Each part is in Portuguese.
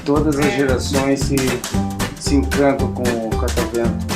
todas as gerações se encantam com o catavento.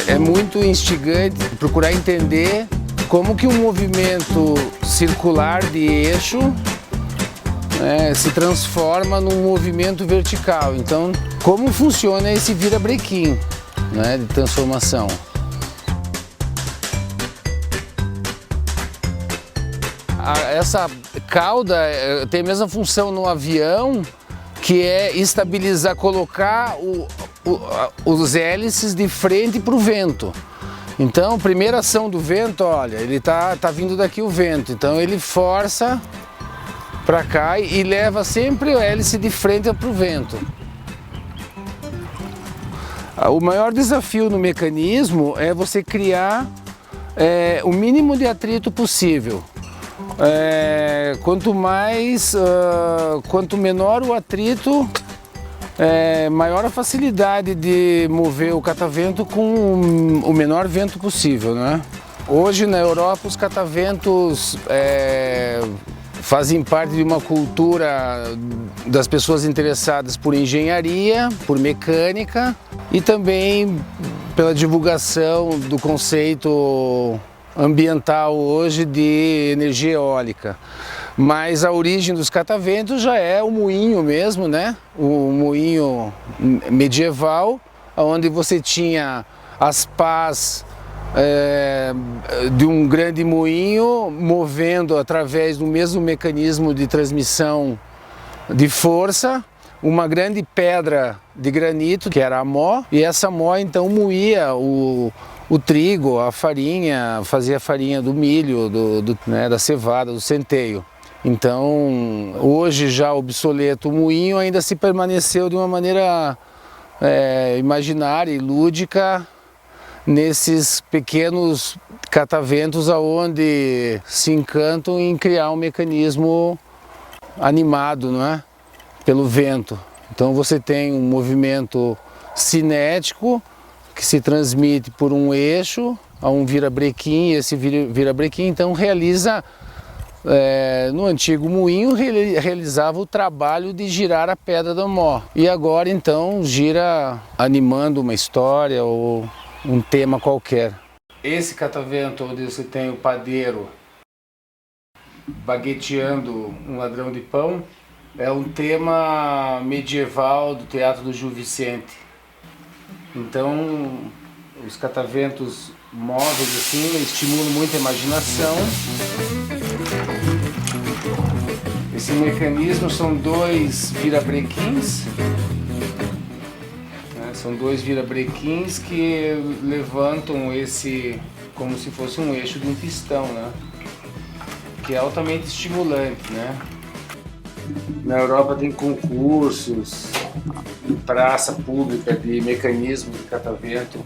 É muito instigante procurar entender como que um movimento circular de eixo se transforma num movimento vertical. Então, como funciona esse virabrequim, de transformação? Essa cauda tem a mesma função no avião, que é estabilizar, colocar os hélices de frente para o vento. Então, a primeira ação do vento, olha, ele tá vindo daqui o vento, então ele força para cá e leva sempre o hélice de frente para o vento. O maior desafio no mecanismo é você criar o mínimo de atrito possível. Quanto menor o atrito, maior a facilidade de mover o catavento com o menor vento possível, né? Hoje na Europa os cataventos fazem parte de uma cultura das pessoas interessadas por engenharia, por mecânica e também pela divulgação do conceito ambiental hoje de energia eólica. Mas a origem dos cataventos já é o moinho mesmo, né? O moinho medieval, onde você tinha as pás de um grande moinho movendo através do mesmo mecanismo de transmissão de força uma grande pedra de granito, que era a mó, e essa mó então moía o trigo, a farinha, fazia a farinha do milho, da cevada, do centeio. Então, hoje já obsoleto o moinho ainda se permaneceu de uma maneira imaginária e lúdica nesses pequenos cataventos aonde se encantam em criar um mecanismo animado, não é? Pelo vento. Então você tem um movimento cinético que se transmite por um eixo a um virabrequim, e esse virabrequim então realiza, no antigo moinho, realizava o trabalho de girar a pedra da mó. E agora então gira animando uma história ou um tema qualquer. Esse catavento onde você tem o padeiro bagueteando um ladrão de pão é um tema medieval do teatro do Gil Vicente. Então, os cataventos móveis assim estimulam muito a imaginação. Esse mecanismo são dois virabrequins. São dois virabrequins que levantam esse como se fosse um eixo de um pistão, né? Que é altamente estimulante, né? Na Europa tem concursos, praça pública de mecanismo de catavento,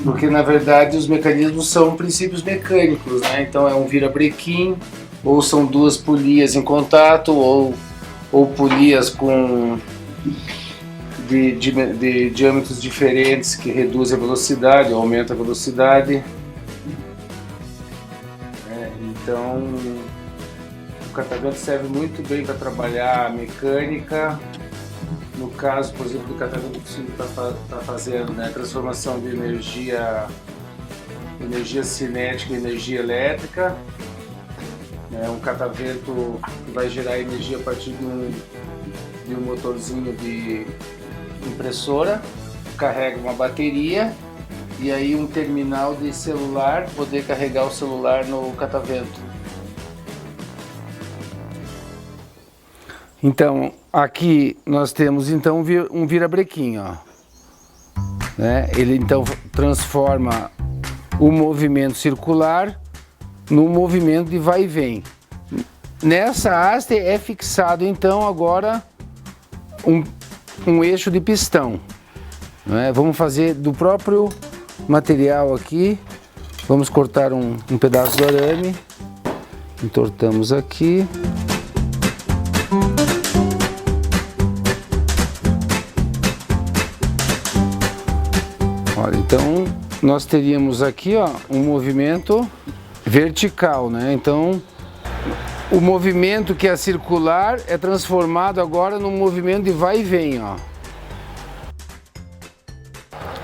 porque na verdade os mecanismos são princípios mecânicos, né? Então é um virabrequim, ou são duas polias em contato, ou polias com de diâmetros diferentes que reduzem a velocidade ou aumenta a velocidade. Então o catavento serve muito bem para trabalhar a mecânica. No caso, por exemplo, do catavento que você está fazendo, né, a transformação de energia cinética em energia elétrica. Um catavento que vai gerar energia a partir de um motorzinho de impressora, carrega uma bateria e aí um terminal de celular, poder carregar o celular no catavento. Então, aqui nós temos então um virabrequim, ó. Ele então transforma o movimento circular no movimento de vai e vem. Nessa haste é fixado então agora um eixo de pistão. Vamos fazer do próprio material aqui, vamos cortar um pedaço do arame, entortamos aqui. Olha, então nós teríamos aqui, ó, um movimento vertical, né? Então O movimento que é circular é transformado agora num movimento de vai e vem, ó.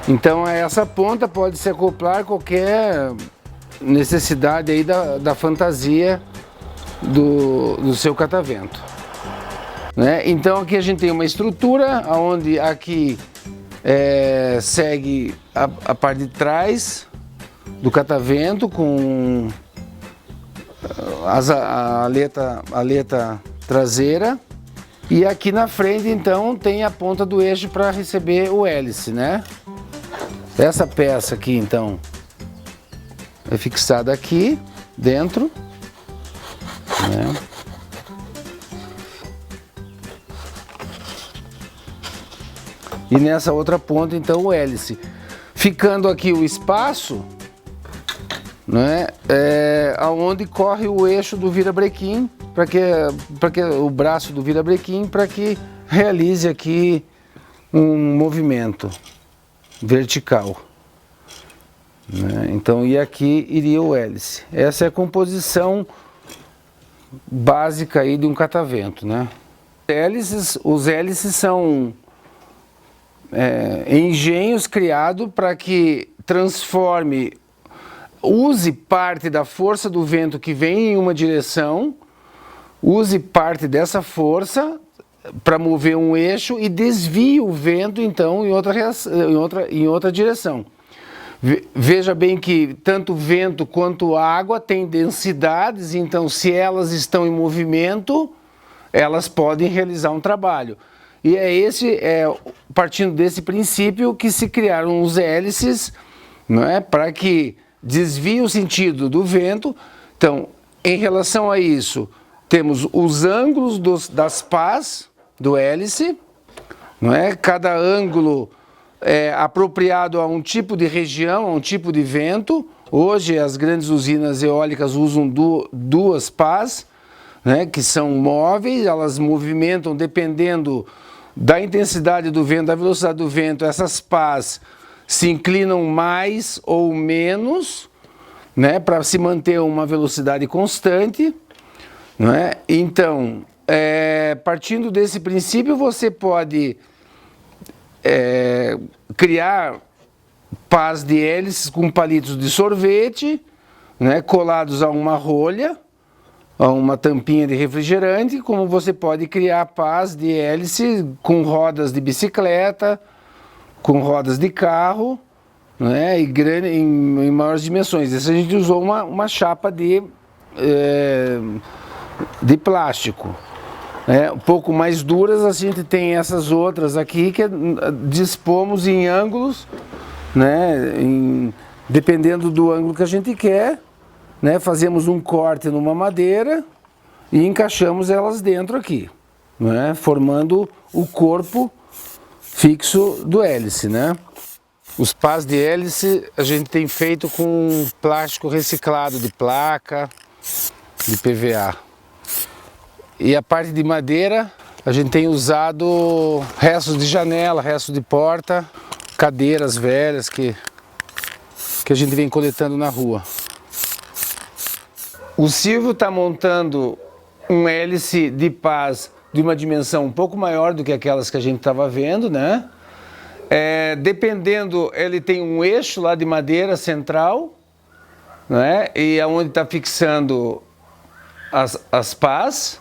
Então essa ponta pode se acoplar a qualquer necessidade aí da fantasia do seu catavento, né? Então aqui a gente tem uma estrutura onde aqui segue a parte de trás do catavento com a aleta traseira, e aqui na frente então tem a ponta do eixo para receber o hélice, né? Essa peça aqui então é fixada aqui dentro, né? E nessa outra ponta então o hélice, ficando aqui o espaço, né, aonde corre o eixo do virabrequim, para que o braço do virabrequim, para que realize aqui um movimento vertical, né? Então, e aqui iria o hélice. Essa é a composição básica aí de um catavento, né? Os hélices são engenhos criados para que transforme, use parte da força do vento que vem em uma direção, use parte dessa força para mover um eixo e desvie o vento então em outra direção. Veja bem que tanto vento quanto água têm densidades, então se elas estão em movimento, elas podem realizar um trabalho. E partindo desse princípio que se criaram os hélices, não é, para que desvie o sentido do vento. Então, em relação a isso, temos os ângulos das pás do hélice, não é? Cada ângulo é apropriado a um tipo de região, a um tipo de vento. Hoje as grandes usinas eólicas usam duas pás, né, que são móveis, elas movimentam dependendo da intensidade do vento, da velocidade do vento. Essas pás se inclinam mais ou menos, né, para se manter uma velocidade constante, não é? Então, partindo desse princípio, você pode criar pás de hélices com palitos de sorvete, né, colados a uma rolha, a uma tampinha de refrigerante, como você pode criar pás de hélice com rodas de bicicleta, com rodas de carro, né, em maiores dimensões. Essa a gente usou uma chapa de plástico. Um pouco mais duras, a gente tem essas outras aqui que dispomos em ângulos, né, dependendo do ângulo que a gente quer, né, fazemos um corte numa madeira e encaixamos elas dentro aqui, né, formando o corpo fixo do hélice, né? Os pás de hélice a gente tem feito com plástico reciclado de placa, de PVA. E a parte de madeira, a gente tem usado restos de janela, restos de porta, cadeiras velhas que a gente vem coletando na rua. O Silvio está montando um hélice de pás de uma dimensão um pouco maior do que aquelas que a gente estava vendo, né? Dependendo, ele tem um eixo lá de madeira central, né? E é onde está fixando as pás.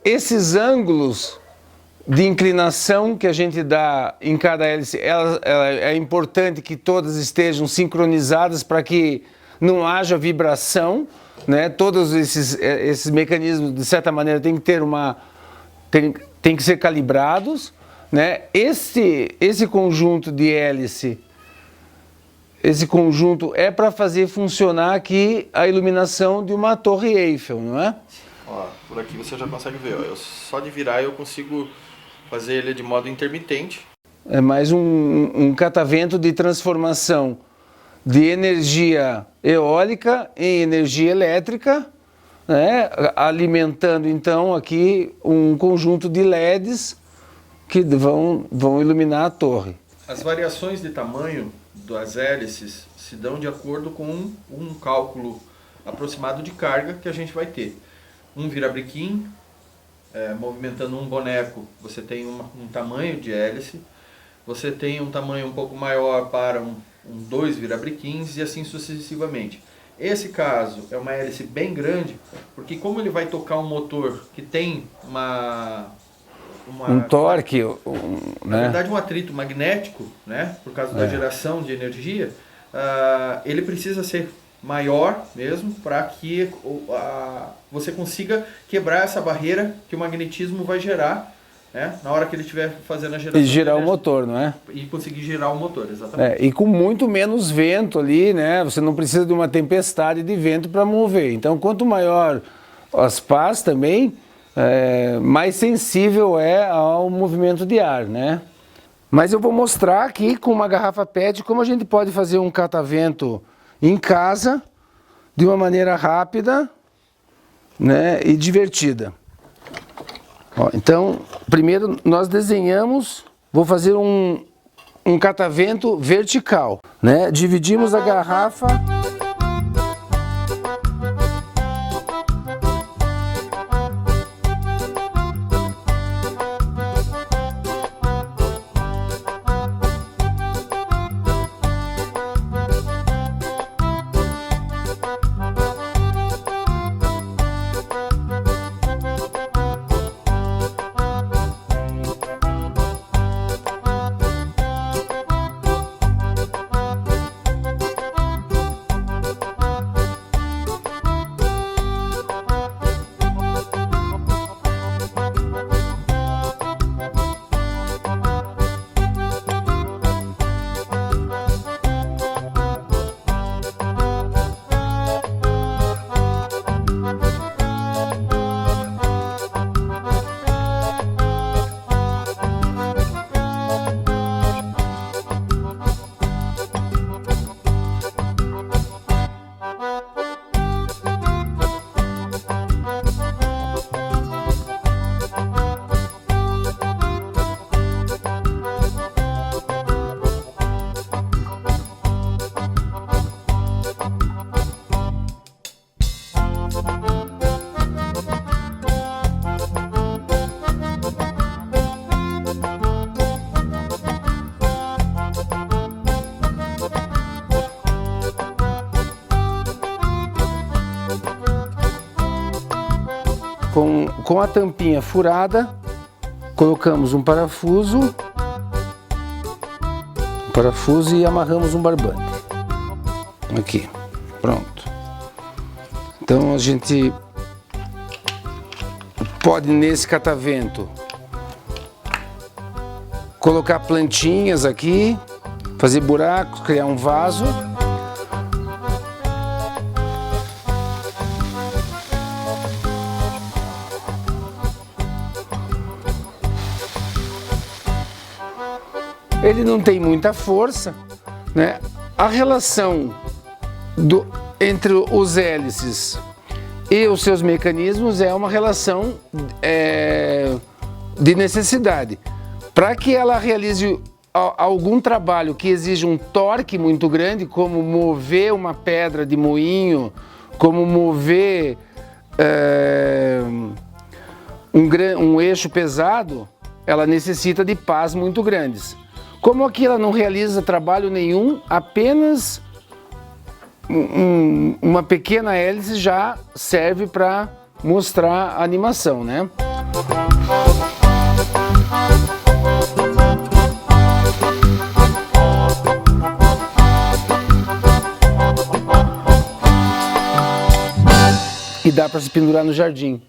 Esses ângulos de inclinação que a gente dá em cada hélice, é importante que todas estejam sincronizadas para que não haja vibração, né? Todos esses mecanismos, de certa maneira, tem que ser calibrados, né? Esse conjunto de hélice, esse conjunto é para fazer funcionar aqui a iluminação de uma torre Eiffel, não é? Ó, por aqui você já consegue ver, ó, só de virar eu consigo fazer ele de modo intermitente. É mais um catavento de transformação de energia eólica em energia elétrica, né, alimentando então aqui um conjunto de LEDs que vão iluminar a torre. As variações de tamanho das hélices se dão de acordo com um cálculo aproximado de carga que a gente vai ter. Um virabrequim, movimentando um boneco, você tem um tamanho de hélice, você tem um tamanho um pouco maior para dois virabrequins e assim sucessivamente. Esse caso é uma hélice bem grande, porque como ele vai tocar um motor que tem um torque, na verdade um atrito magnético, né, por causa da geração de energia, ele precisa ser maior mesmo para que você consiga quebrar essa barreira que o magnetismo vai gerar, né, na hora que ele estiver fazendo a geração. E girar o motor, não é? E conseguir girar o motor, exatamente. E com muito menos vento ali, né? Você não precisa de uma tempestade de vento para mover. Então, quanto maior as pás também, mais sensível é ao movimento de ar, né? Mas eu vou mostrar aqui com uma garrafa PET como a gente pode fazer um catavento em casa de uma maneira rápida, né, e divertida. Ó, então, primeiro nós desenhamos, vou fazer um catavento vertical, né? Dividimos a garrafa. Com a tampinha furada, colocamos um parafuso e amarramos um barbante. Aqui, pronto. Então a gente pode nesse catavento colocar plantinhas aqui, fazer buracos, criar um vaso. Ele não tem muita força, né? A relação entre os hélices e os seus mecanismos é uma relação de necessidade. Para que ela realize algum trabalho que exige um torque muito grande, como mover uma pedra de moinho, como mover um eixo pesado, ela necessita de pás muito grandes. Como aqui ela não realiza trabalho nenhum, apenas uma pequena hélice já serve para mostrar a animação, né? E dá para se pendurar no jardim.